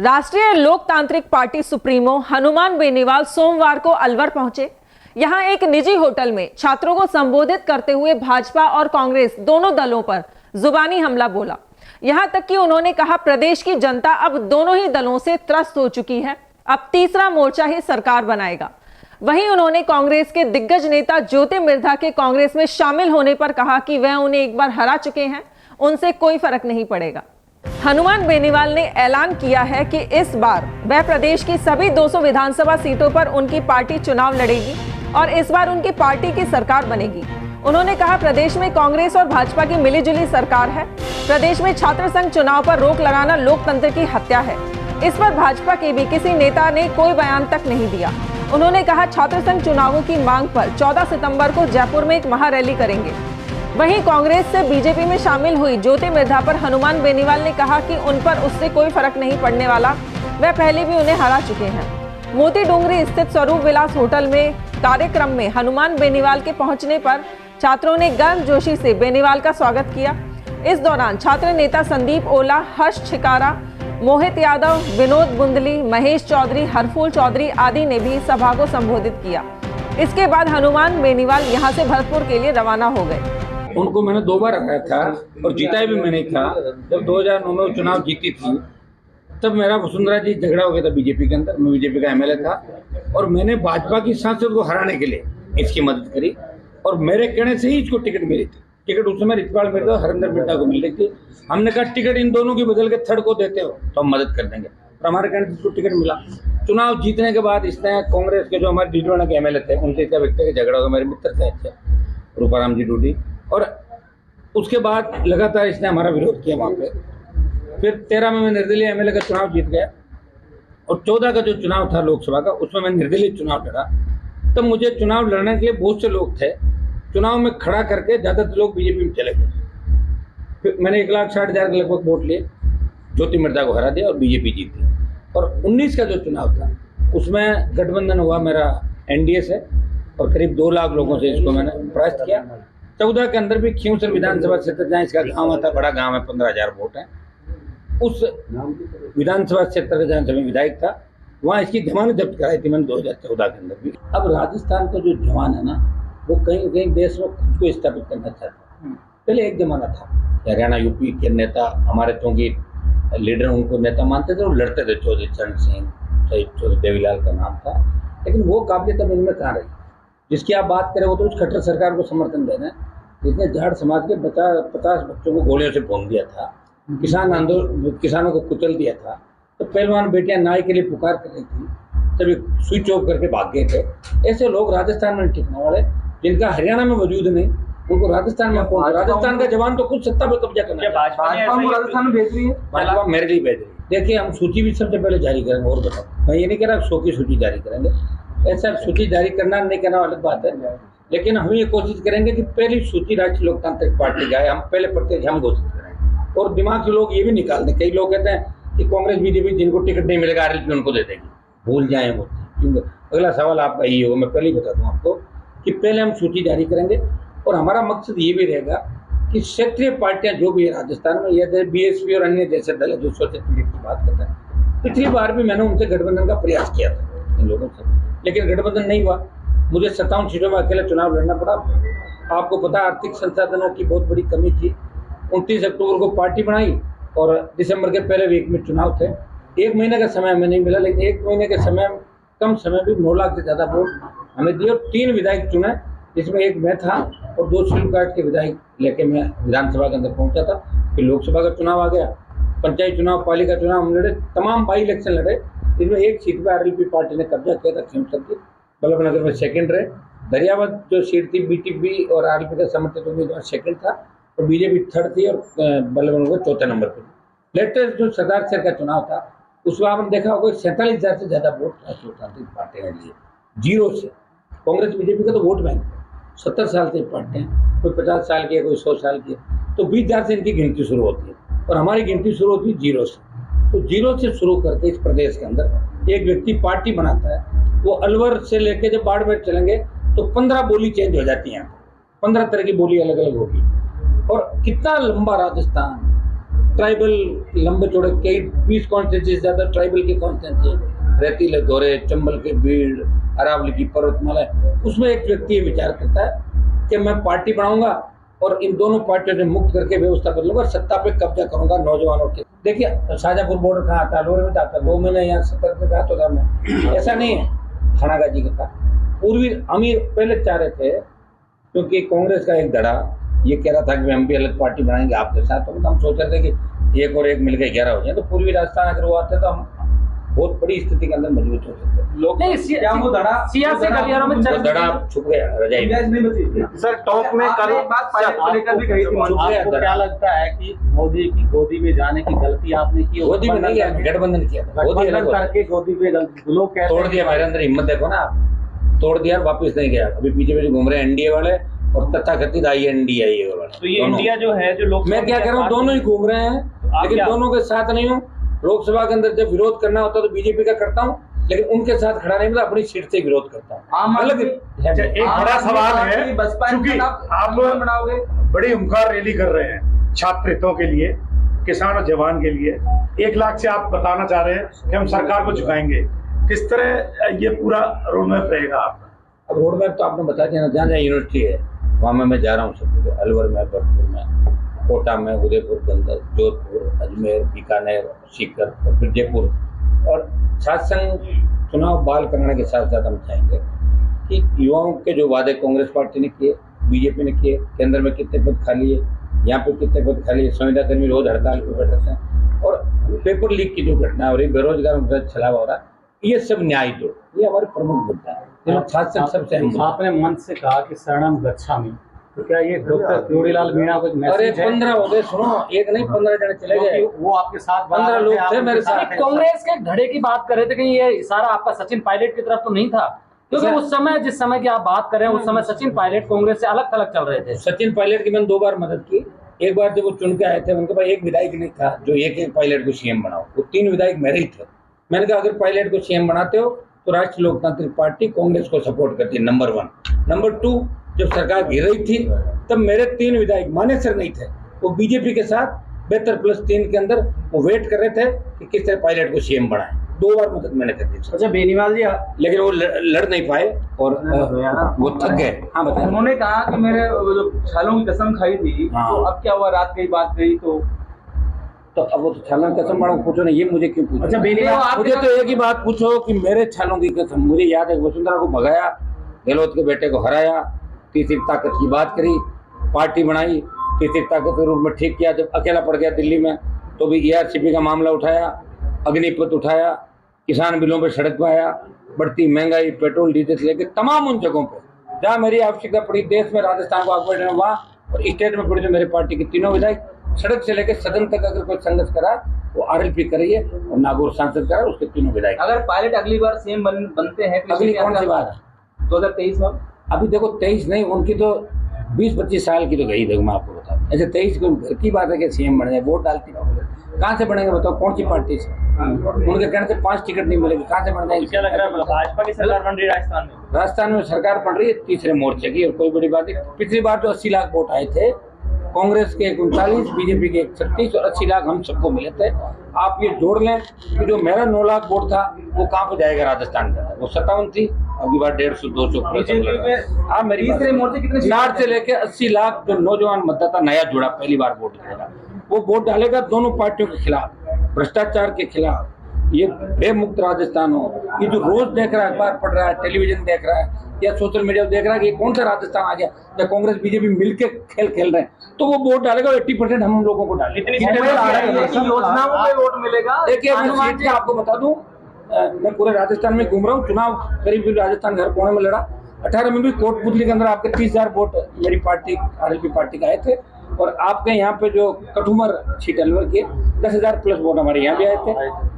राष्ट्रीय लोकतांत्रिक party supremo Hanuman Beniwal सोमवार को अलवर पहुंचे। यहां एक निजी होटल में छात्रों को संबोधित करते हुए भाजपा और कांग्रेस दोनों दलों पर जुबानी हमला बोला। यहां तक कि उन्होंने कहा, प्रदेश की जनता अब दोनों ही दलों से त्रस्त हो चुकी है, अब तीसरा मोर्चा ही सरकार बनाएगा। वहीं उन्होंने कांग्रेस के दिग्गज नेता ज्योति मिर्धा के कांग्रेस में शामिल होने पर कहा कि वह उन्हें एक बार हरा चुके हैं, उनसे कोई फर्क नहीं पड़ेगा। हनुमान बेनीवाल ने ऐलान किया है कि इस बार वह प्रदेश की सभी 200 विधानसभा सीटों पर उनकी पार्टी चुनाव लड़ेगी और इस बार उनकी पार्टी की सरकार बनेगी। उन्होंने कहा, प्रदेश में कांग्रेस और भाजपा की मिलीजुली सरकार है। प्रदेश में छात्र संघ चुनाव पर रोक लगाना लोकतंत्र की हत्या है। इस पर भाजपा के भी किसी नेता ने कोई बयान तक नहीं दिया। उन्होंने कहा, छात्र संघ चुनावों की मांग पर 14 सितंबर को जयपुर में एक महारैली करेंगे। वहीं कांग्रेस से बीजेपी में शामिल हुई ज्योति मिर्धा पर हनुमान बेनीवाल ने कहा कि उन पर उससे कोई फर्क नहीं पड़ने वाला, वह पहले भी उन्हें हरा चुके हैं। मोती डूंगरी स्थित स्वरूप विलास होटल में कार्यक्रम में हनुमान बेनीवाल के पहुंचने पर छात्रों ने गर्मजोशी से बेनीवाल का स्वागत किया। इस दौरान छात्र नेता संदीप ओला, हर्ष छिकारा, मोहित यादव, विनोद बुंदली, महेश चौधरी, हरफूल चौधरी आदि ने भी सभा को संबोधित किया। इसके बाद हनुमान बेनीवाल यहां से भरतपुर के लिए रवाना हो गए। उनको मैंने 2 बार हराया था और जीता भी मैंने था। जब 2009 में चुनाव जीती थी तब मेरा वसुंधरा जी झगड़ा हो गया था बीजेपी के अंदर। मैं बीजेपी का एमएलए था और मैंने भाजपा की सांसद को हराने के लिए इसकी मदद करी और मेरे कहने से ही इसको टिकट मिली थी। टिकट उस समय रितपाल मिर्धा और हरिंदर मिर्धा को मिल रही थी। हमने कहा, टिकट इन दोनों की बदल के थर्ड को देते हो तो हम मदद कर देंगे और हमारे कहने से इसको टिकट मिला। चुनाव जीतने के बाद इसने कांग्रेस के जो हमारे डीडवाना के एमएलए थे उनसे इसका व्यक्ति का झगड़ा हो गया। मेरे मित्र थे अच्छे, रूपाराम जी डूडी, और उसके बाद लगातार इसने हमारा विरोध किया वहाँ पे। फिर 13 में मैं निर्दलीय एमएलए का चुनाव जीत गया और 14 का जो चुनाव था लोकसभा का, उसमें मैं निर्दलीय चुनाव लड़ा। तब मुझे चुनाव लड़ने के लिए बहुत से लोग थे, चुनाव में खड़ा करके ज़्यादातर लोग बीजेपी में चले गए। फिर मैंने 1,60,000 के लगभग वोट लिए, ज्योति मिर्धा को हरा दिया और बीजेपी जीती। और 19 का जो चुनाव था उसमें गठबंधन हुआ मेरा एनडीए से और करीब 2 लाख लोगों से इसको मैंने परास्त किया। 14 के अंदर भी खींवसर विधानसभा क्षेत्र जहाँ इसका गाँव था, बड़ा गाँव है, 15,000 वोट है, उस विधानसभा क्षेत्र का जहाँ सभी विधायक था वहाँ इसकी जमानत जब्त कराई थी मैंने 2014 के अंदर भी। अब राजस्थान का जो जवान है ना, वो कहीं कहीं देश में खुद को स्थापित करना चाहता है। पहले एक जमाना था, हरियाणा यूपी के नेता हमारे चूंकि लीडर उनको नेता मानते थे और लड़ते थे। चौधरी चरण सिंह, चौधरी देवीलाल का नाम था, लेकिन वो काबिलियत अब इनमें कहाँ रही। जिसकी आप बात करें वो तो उस खट्टर सरकार को समर्थन दे रहे हैं जिसने जाट समाज के 50 बच्चों को गोलियों से भून दिया था, किसान आंदोलन, किसानों को कुचल दिया था। तो पहलवान बेटियां न्याय के लिए पुकार कर रही थी, तभी स्विच ऑफ करके भाग गए थे। ऐसे लोग राजस्थान में टिकने वाले जिनका हरियाणा में वजूद नहीं, उनको राजस्थान में राजस्थान का जवान तो खुद सत्ता पर कब्जा करना है। भाजपा राजस्थान में भेज रही है, भाजपा मेरे लिए भेज रही है। देखिए, हम सूची भी सबसे पहले जारी करेंगे। और बताओ, मैं ये नहीं कह रहा 100 की सूची जारी करेंगे, ऐसा सूची जारी करना नहीं करना अलग बात है, लेकिन हम ये कोशिश करेंगे कि पहली सूची राष्ट्रीय लोकतांत्रिक पार्टी का है, हम पहले प्रत्येक हम घोषित करेंगे। और दिमाग से लोग ये भी निकाल दें, कई लोग कहते हैं कि कांग्रेस बीजेपी जिनको टिकट नहीं मिलेगा आरएलपी उनको दे देगी, भूल जाए वो। क्योंकि अगला सवाल आपका ये होगा, मैं पहले ही बता दूँ आपको कि पहले हम सूची जारी करेंगे और हमारा मकसद ये भी रहेगा कि क्षेत्रीय पार्टियां जो भी है राजस्थान में, ये बीएसपी और अन्य जैसे दल है जो शोषित पीड़ित की बात करते हैं। पिछली बार भी मैंने उनसे गठबंधन का प्रयास किया था इन लोगों से, लेकिन गठबंधन नहीं हुआ। मुझे 57 सीटों में अकेले चुनाव लड़ना पड़ा। आपको पता, आर्थिक संसाधनों की बहुत बड़ी कमी थी। 29 अक्टूबर को पार्टी बनाई और दिसंबर के पहले वीक में चुनाव थे। 1 महीने का समय हमें नहीं मिला, लेकिन 1 महीने के समय कम समय भी 9 लाख से ज़्यादा वोट हमें दिए और 3 विधायक चुने, जिसमें एक मैं था और 2 शेड्यूल कास्ट के विधायक लेके मैं विधानसभा के अंदर पहुंचा था। फिर लोकसभा का चुनाव आ गया, पंचायत चुनाव, पालिका चुनाव हम लड़े, तमाम बाई इलेक्शन लड़े। इसमें एक सीट पर आरएलपी पार्टी ने कब्जा किया था, खींवसर की, बल्लभनगर में सेकंड रहे। दरियावत जो सीट थी बीटीपी और आरएलपी का समर्थित उम्मीदवार सेकंड था और बीजेपी थर्ड थी और बल्लभनगर 4थे नंबर पर। लेटेस्ट जो सरदार शहर का चुनाव था उसमें आपने देखा होगा 47,000 से ज़्यादा वोट राष्ट्रीय लोकतांत्रिक पार्टी ने लिए, 0 से। कांग्रेस बीजेपी का तो वोट बैंक 70 साल से पार्टी हैं, कोई 50 साल की है, कोई 100 साल की है, तो 20,000 से इनकी गिनती शुरू होती है और हमारी गिनती शुरू होती है 0 से। तो 0 से शुरू करके इस प्रदेश के अंदर एक व्यक्ति पार्टी बनाता है, वो अलवर से लेके जब बाड़मेर चलेंगे तो 15 बोली चेंज हो जाती हैं, 15 तरह की बोली अलग अलग होगी। और कितना लंबा राजस्थान, ट्राइबल लंबे चौड़े कई 20 कॉन्स्टिट्यूंसी ज्यादा ट्राइबल के कॉन्स्टिट्यूंसी, रेतीले दौरे, चंबल के भीड़, अरावली की पर्वतमाला, उसमें एक व्यक्ति ये विचार करता है कि मैं पार्टी बनाऊंगा और इन दोनों पार्टियों से मुक्त करके व्यवस्था बदलूंगा और सत्ता पे कब्जा करूंगा नौजवानों के। देखिए शाहजहाँपुर बॉर्डर कहाँ आता, अलवर में जाता, 2 महीने यहाँ सतर्क में जाता था मैं, ऐसा नहीं है। खनागा जी का था पूर्वी अमीर पहले चाह रहे थे, क्योंकि कांग्रेस का एक धड़ा ये कह रहा था कि हम भी अलग पार्टी बनाएंगे आपके साथ, तो हम सोच रहे थे कि 1 और 1 मिलकर 11 हो जाए, तो पूर्वी राजस्थान अगर वो आते तो हम बहुत बड़ी स्थिति के अंदर मजबूत हो सकते। लोग क्या वो धड़ा सियासी गलियारों में वो धड़ा छुप गया रजाई में। नहीं बची सर। टॉप में कल बात पायलट को लेकर भी कही थी। आपको क्या लगता है कि मोदी की गोदी में जाने की गलती आपने की? गोदी में नहीं, गठबंधन किया था, गोदी करके गोदी में लोग कहते तोड़ दिया। हमारे अंदर हिम्मत देखो ना, आप तोड़ दिया, वापिस नहीं गया। अभी पीछे पीछे घूम रहे हैं एनडीए वाले और तथाकथित INDIA वाले। तो ये इंडिया जो है जो लोग, मैं क्या कह रहा हूँ, दोनों ही घूम रहे हैं, लेकिन दोनों के साथ नहीं हूँ। लोकसभा के अंदर जब विरोध करना होता है तो बीजेपी का करता हूँ, लेकिन उनके साथ खड़ा नहीं, मतलब अपनी सीट से विरोध करता हूँ। अलग एक बड़ा सवाल है, क्योंकि आप बनाओगे बड़ी हुंकार रैली कर रहे हैं छात्र हितों के लिए, किसान और जवान के लिए। 1 लाख से आप बताना चाह रहे हैं कि हम सरकार को झुकाएंगे, किस तरह ये पूरा रोड मैप रहेगा आपका? अब रोड मैप तो आपने बता दिया ना, जहाँ जहाँ यूनिवर्सिटी है वहाँ मैं जा रहा हूँ सब जगह, अलवर में, भरतपुर में, कोटा में, उदयपुर के अंदर, जोधपुर, अजमेर, बीकानेर, सीकर और फिर जयपुर। और छात्र संघ चुनाव बहाल करने के साथ साथ हम चाहेंगे कि युवाओं के जो वादे कांग्रेस पार्टी ने किए, बीजेपी ने किए, केंद्र में कितने पद खाली है, यहाँ पे कितने पद खाली है, संविदा कर्मी रोज हड़ताल पर बैठ रहते हैं, और पेपर लीक की जो घटना हो रही, बेरोजगार में छलावा हो रहा है, ये सब न्याय दो, ये हमारे प्रमुख मुद्दा है। छात्र संघ सबसे आपने मंच से कहा कि शरणम गच्छामि, तो क्या ये डॉक्टर त्योड़ीलाल मीणा कुछ मैसेज अरे है? 15 हो गए, सुनो, एक नहीं 15 जने चले गए, वो आपके साथ 15 लोग थे मेरे साथ। कांग्रेस के घड़े की बात कर रहे थे कि ये इशारा आपका सचिन पायलट की तरफ तो नहीं था? क्योंकि उस समय, जिस समय की आप बात कर रहे हैं, उस समय सचिन पायलट कांग्रेस से अलग थलग चल रहे थे। सचिन पायलट की मैंने 2 बार मदद की। एक बार जब वो चुन के आए थे, उनके पास एक विधायक नहीं था जो एक पायलट को CM बनाओ, वो 3 विधायक मेरे ही थे। मैंने कहा अगर पायलट को CM बनाते हो तो राष्ट्रीय लोकतांत्रिक पार्टी कांग्रेस को सपोर्ट करती है, नंबर 1। नंबर 2, जब सरकार गिर रही थी तब मेरे 3 विधायक मानेसर नहीं थे, वो बीजेपी के साथ 72+3 के अंदर वो वेट कर रहे थे कि किस तरह पायलट को CM बनाए। 2 बार मदद मैंने कर दी। अच्छा बेनीवाल जी, लेकिन वो लड़ नहीं पाए और वो थक गए। हाँ बताएं। उन्होंने कहा कि मेरे जो छालों की कसम खाई थी, तो अब क्या हुआ, रात की बात गई तो अब वो छालों की कसम बड़ा पूछो ना, ये मुझे क्यों पूछो? अच्छा बेनीवाल, मुझे तो एक ही बात पूछो कि मेरे छालों की कसम। मुझे याद है वसुंधरा को भगाया, गहलोत के बेटे को हराया, तीसरी ताकत की बात करी, पार्टी बनाई, तीसरी ताकत के रूप में ठीक किया। जब अकेला पड़ गया दिल्ली में तो भी ERCP का मामला उठाया, अग्निपथ उठाया, किसान बिलों पे सड़क पर आया, बढ़ती महंगाई, पेट्रोल डीजल से लेकर तमाम उन जगहों पे जहाँ मेरी आवश्यकता पड़ी, देश में, राजस्थान को आगे वहाँ, और स्टेट में पड़ी जो मेरे पार्टी के 3 विधायक, सड़क से लेकर सदन तक अगर कोई संघर्ष करा वो RLP करिए, और नागौर सांसद करा उसके 3 विधायक। अगर पायलट अगली बार CM बनते हैं, अगली कौन सी बात है? 2023 में। अभी देखो 23 नहीं, उनकी तो 20-25 साल की तो गई। देखो मैं आपको बता, ऐसे 23 को की बात है कि CM बन जाए, वोट डालती कहाँ से बनेंगे बताओ, कौन सी पार्टी से? उनके कहने से 5 टिकट नहीं मिलेगी, कहाँ से बन जाएगी? क्या लग रहा है भाजपा की सरकार बन रही है राजस्थान में? राजस्थान में सरकार बन रही है तीसरे मोर्चे की, और कोई बड़ी बात नहीं। पिछली बार जो 80 लाख वोट आए थे, कांग्रेस के 39, बीजेपी के 36 और 80 लाख हम सबको मिले थे। आप ये जोड़ लें कि जो मेरा 9 लाख वोट था वो कहाँ पे जाएगा राजस्थान में? वो 57 थी, अगली बार 150-200। आप मेरी तीसरे मोर्चे कितने 60 से लेकर 80 लाख जो नौजवान मतदाता नया जुड़ा, पहली बार वोट डालेगा, वो वोट डालेगा दोनों पार्टियों के खिलाफ, भ्रष्टाचार के खिलाफ। ये बेमुक्त राजस्थान हो, ये जो रोज देख रहा है, अखबार पढ़ रहा है, टेलीविजन देख रहा है या सोशल मीडिया देख रहा है कि ये कौन सा राजस्थान आ गया, या कांग्रेस बीजेपी मिलकर खेल रहे हैं, तो वो वोट डालेगा। 80% हम लोगों को डालेंगे। योजनाओं में वोट मिलेगा। देखिए मैं आपको बता दूं, मैं पूरे राजस्थान में घूम रहा हूँ, चुनाव करीब राजस्थान हर कोने में लड़ा। 18 में भी कोटपुतली के अंदर आपके 30,000 वोट मेरी पार्टी RLP पार्टी का आए थे, और आपके यहाँ पे जो कठुमर सीट अलवर की 10,000+ वोट हमारे यहाँ भी आए थे।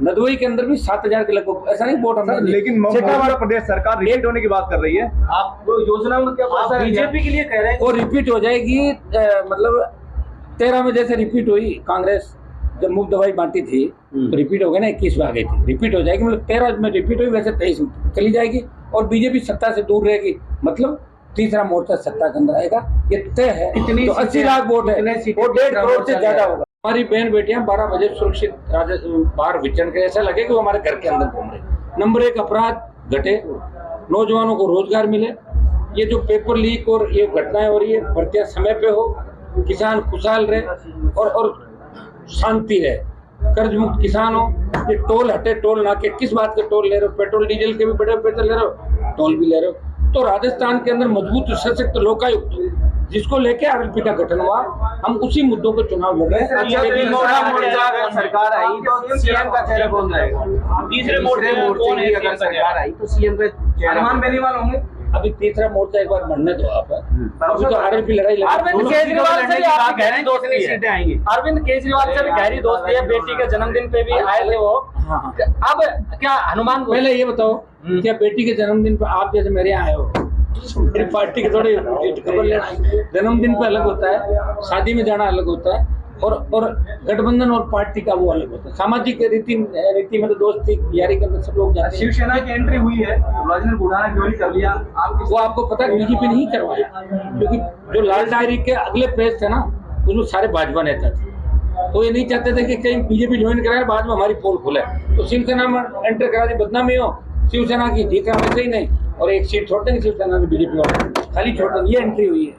नदवई के अंदर भी 7,000 के लगभग, ऐसा नहीं वोट हमने। लेकिन मध्य प्रदेश सरकार रिपीट होने की बात कर रही है। आप योजना में क्या बीजेपी के लिए कह रहे हैं? वो रिपीट हो जाएगी, मतलब 13 में जैसे रिपीट हुई, कांग्रेस जब मुफ्त दवाई बांटी थी तो रिपीट हो गई ना, 21 में आ गई थी, रिपीट हो जाएगी। मतलब 13 में रिपीट हुई, वैसे 23 में चली जाएगी, और बीजेपी सत्ता से दूर रहेगी। मतलब तीसरा मोर्चा सत्ता के अंदर आएगा, ये तय है। तो 80 लाख वोट है, वो 1.5 करोड़ से ज्यादा होगा। हमारी बहन बेटियां 12 बजे सुरक्षित बाहर विचरण के, ऐसा लगे कि वो हमारे घर के अंदर घूम रहे। नंबर 1, अपराध घटे, नौजवानों को रोजगार मिले। ये जो पेपर लीक और ये घटनाएं हो रही है, भर्तियां समय पे हो, किसान खुशहाल रहे और शांति रहे, कर्ज मुक्त किसान हो। ये टोल हटे, टोल नाके, किस बात के टोल ले रहे हो? पेट्रोल डीजल के भी बड़े पैसे ले रहे हो, टोल भी ले रहे हो। तो राजस्थान के अंदर मजबूत सशक्त लोकायुक्त जिसको लेके आरएलपी का गठन हुआ, हम उसी मुद्दों पर चुनाव लड़ रहे हैं। सरकार आई तो सीएम का चेहरा कौन रहेगा? तीसरे मोर्चे की अगर सरकार आई तो सीएम का हनुमान बेनीवाल होंगे। अभी तीसरा मोर्चा एक बार बढ़ने दो आप, अभी तो आरएलपी लड़ाई अरविंद केजरीवाल से भी आपकी गहरी दोस्ती है। अरविंद केजरीवाल से भी गहरी दोस्ती है, बेटी के जन्मदिन पे भी आए थे वो। अब क्या हनुमान, पहले ये बताओ, क्या बेटी के जन्मदिन पर आप जैसे मेरे यहाँ आए हो? मेरी पार्टी के थोड़े खबर लेना, जन्मदिन पे अलग होता है, शादी में जाना अलग होता है, और गठबंधन और पार्टी का वो अलग होता है। सामाजिक रीति में तो दोस्ती यारी के अंदर सब लोग जाते हैं। शिवसेना की एंट्री हुई है, राजनीति बुढ़ाना क्यों नहीं कर लिया? वो आपको पता है बीजेपी नहीं करवाया, क्योंकि जो लाल डायरी के अगले पेज थे ना, उसमें सारे भाजपा नेता थे। तो ये नहीं चाहते थे कि कहीं बीजेपी ज्वाइन कराए, बाद में हमारी पोल खुले। तो शिवसेना में एंटर करा दी, बदनामी हो, शिवसेना की जीत वैसे ही नहीं, और एक सीट छोड़ देंगे शिवसेना ने बीजेपी वाले, खाली छोड़ देंगे। ये एंट्री हुई है।